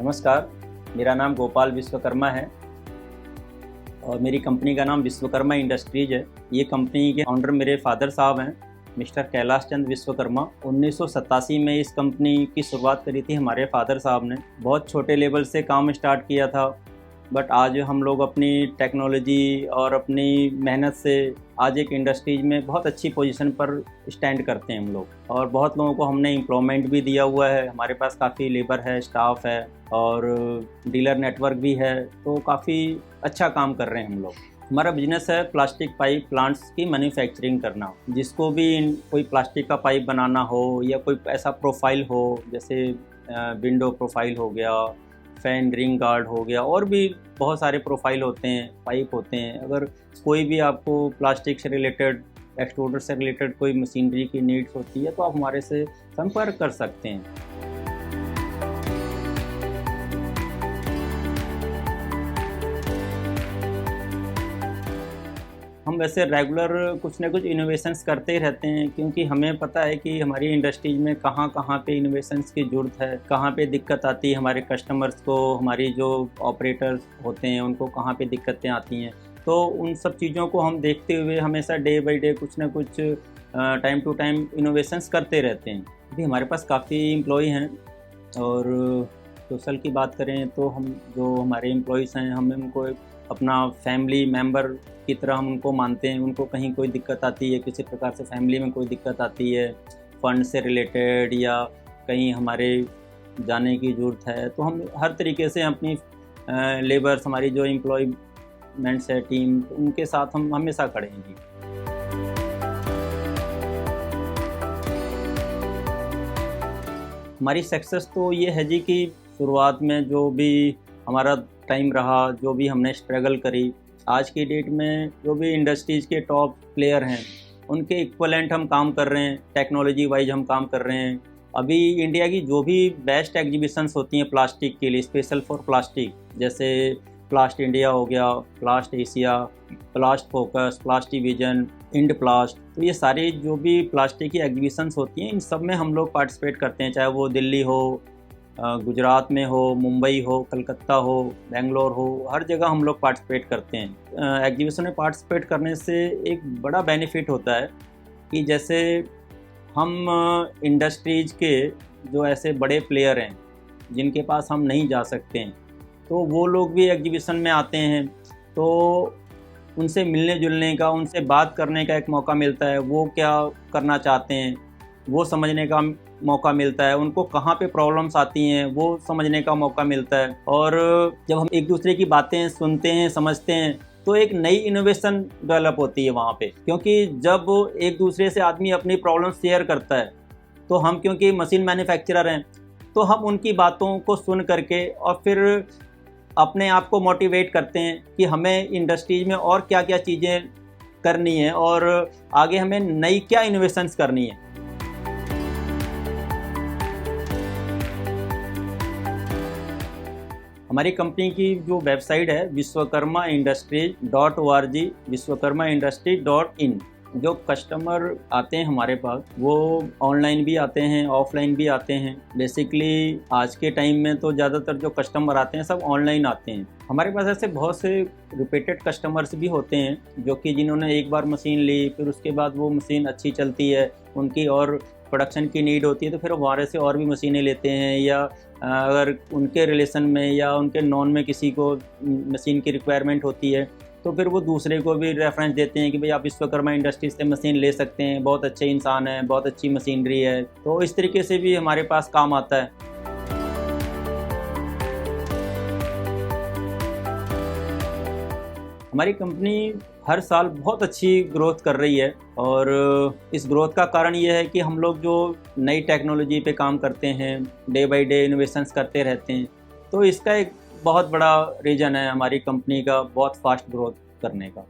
नमस्कार, मेरा नाम गोपाल विश्वकर्मा है और मेरी कंपनी का नाम विश्वकर्मा इंडस्ट्रीज़ है। ये कंपनी के फाउंडर मेरे फादर साहब हैं, मिस्टर कैलाश चंद विश्वकर्मा। 1987 में इस कंपनी की शुरुआत करी थी हमारे फादर साहब ने। बहुत छोटे लेवल से काम स्टार्ट किया था, बट आज हम लोग अपनी टेक्नोलॉजी और अपनी मेहनत से आज एक इंडस्ट्रीज में बहुत अच्छी पोजीशन पर स्टैंड करते हैं हम लोग। और बहुत लोगों को हमने एम्प्लॉयमेंट भी दिया हुआ है। हमारे पास काफ़ी लेबर है, स्टाफ है और डीलर नेटवर्क भी है, तो काफ़ी अच्छा काम कर रहे हैं हम लोग। हमारा बिजनेस है प्लास्टिक पाइप प्लांट्स की मैन्युफैक्चरिंग करना। जिसको भी कोई प्लास्टिक का पाइप बनाना हो या कोई ऐसा प्रोफाइल हो, जैसे विंडो प्रोफाइल हो गया, फैन रिंग गार्ड हो गया, और भी बहुत सारे प्रोफाइल होते हैं, पाइप होते हैं। अगर कोई भी आपको प्लास्टिक से रिलेटेड, एक्सट्रूडर से रिलेटेड कोई मशीनरी की नीड्स होती है तो आप हमारे से संपर्क कर सकते हैं। हम वैसे रेगुलर कुछ ना कुछ इनोवेशंस करते ही रहते हैं, क्योंकि हमें पता है कि हमारी इंडस्ट्रीज में कहाँ कहाँ पे इनोवेशंस की ज़रूरत है, कहाँ पे दिक्कत आती है हमारे कस्टमर्स को, हमारी जो ऑपरेटर्स होते हैं उनको कहाँ पे दिक्कतें आती हैं। तो उन सब चीज़ों को हम देखते हुए हमेशा डे बाई डे कुछ ना कुछ टाइम टू टाइम इनोवेशंस करते रहते हैं। अभी हमारे पास काफ़ी एम्प्लॉय हैं और सोशल की बात करें तो हम जो हमारे एम्प्लॉयज़ हैं, हमें उनको अपना फैमिली मेम्बर की तरह हम उनको मानते हैं। उनको कहीं कोई दिक्कत आती है, किसी प्रकार से फैमिली में कोई दिक्कत आती है, फ़ंड से रिलेटेड या कहीं हमारे जाने की ज़रूरत है, तो हम हर तरीके से अपनी लेबर्स, हमारी जो एम्प्लॉयमेंट्स है टीम, उनके साथ हम हमेशा खड़े हैं जी। हमारी सक्सेस तो ये है जी कि शुरुआत में जो भी हमारा टाइम रहा, जो भी हमने स्ट्रगल करी, आज की डेट में जो भी इंडस्ट्रीज़ के टॉप प्लेयर हैं उनके इक्वलेंट हम काम कर रहे हैं, टेक्नोलॉजी वाइज हम काम कर रहे हैं। अभी इंडिया की जो भी बेस्ट एग्जीबिशंस होती हैं प्लास्टिक के लिए, स्पेशल फॉर प्लास्टिक, जैसे प्लास्ट इंडिया हो गया, प्लास्ट एशिया, प्लास्ट फोकस, प्लास्टिविजन, इंड प्लास्ट, तो ये सारी जो भी प्लास्टिक की एग्जीबिशंस होती हैं इन सब में हम लोग पार्टिसिपेट करते हैं। चाहे वो दिल्ली हो, गुजरात में हो, मुंबई हो, कलकत्ता हो, बेंगलोर हो, हर जगह हम लोग पार्टिसिपेट करते हैं। एग्जीबिशन में पार्टिसिपेट करने से एक बड़ा बेनिफिट होता है कि जैसे हम इंडस्ट्रीज़ के जो ऐसे बड़े प्लेयर हैं जिनके पास हम नहीं जा सकते हैं, तो वो लोग भी एग्जीबिशन में आते हैं, तो उनसे मिलने जुलने का, उनसे बात करने का एक मौका मिलता है। वो क्या करना चाहते हैं वो समझने का मौका मिलता है, उनको कहाँ पे प्रॉब्लम्स आती हैं वो समझने का मौका मिलता है। और जब हम एक दूसरे की बातें सुनते हैं, समझते हैं, तो एक नई इनोवेशन डेवलप होती है वहाँ पे। क्योंकि जब एक दूसरे से आदमी अपनी प्रॉब्लम शेयर करता है, तो हम क्योंकि मशीन मैन्युफैक्चरर हैं, तो हम उनकी बातों को सुन करके और फिर अपने आप को मोटिवेट करते हैं कि हमें इंडस्ट्रीज में और क्या क्या चीज़ें करनी है और आगे हमें नई क्या इनोवेशंस करनी है। हमारी कंपनी की जो वेबसाइट है विश्वकर्माindustries.org, विश्वकर्माindustries.in। जो कस्टमर आते हैं हमारे पास वो ऑनलाइन भी आते हैं, ऑफलाइन भी आते हैं। बेसिकली आज के टाइम में तो ज़्यादातर जो कस्टमर आते हैं सब ऑनलाइन आते हैं। हमारे पास ऐसे बहुत से रिपीटेड कस्टमर्स भी होते हैं जो कि जिन्होंने एक बार मशीन ली, फिर उसके बाद वो मशीन अच्छी चलती है, उनकी और प्रोडक्शन की नीड होती है, तो फिर हमारे से और भी मशीनें लेते हैं। या अगर उनके रिलेशन में या उनके नॉन में किसी को मशीन की रिक्वायरमेंट होती है, तो फिर वो दूसरे को भी रेफरेंस देते हैं कि भाई आप विश्वकर्मा इंडस्ट्रीज से मशीन ले सकते हैं, बहुत अच्छे इंसान हैं, बहुत अच्छी मशीनरी है। तो इस तरीके से भी हमारे पास काम आता है। हमारी कंपनी हर साल बहुत अच्छी ग्रोथ कर रही है और इस ग्रोथ का कारण ये है कि हम लोग जो नई टेक्नोलॉजी पे काम करते हैं, डे बाय डे इनोवेशंस करते रहते हैं, तो इसका एक बहुत बड़ा रीज़न है हमारी कंपनी का बहुत फास्ट ग्रोथ करने का।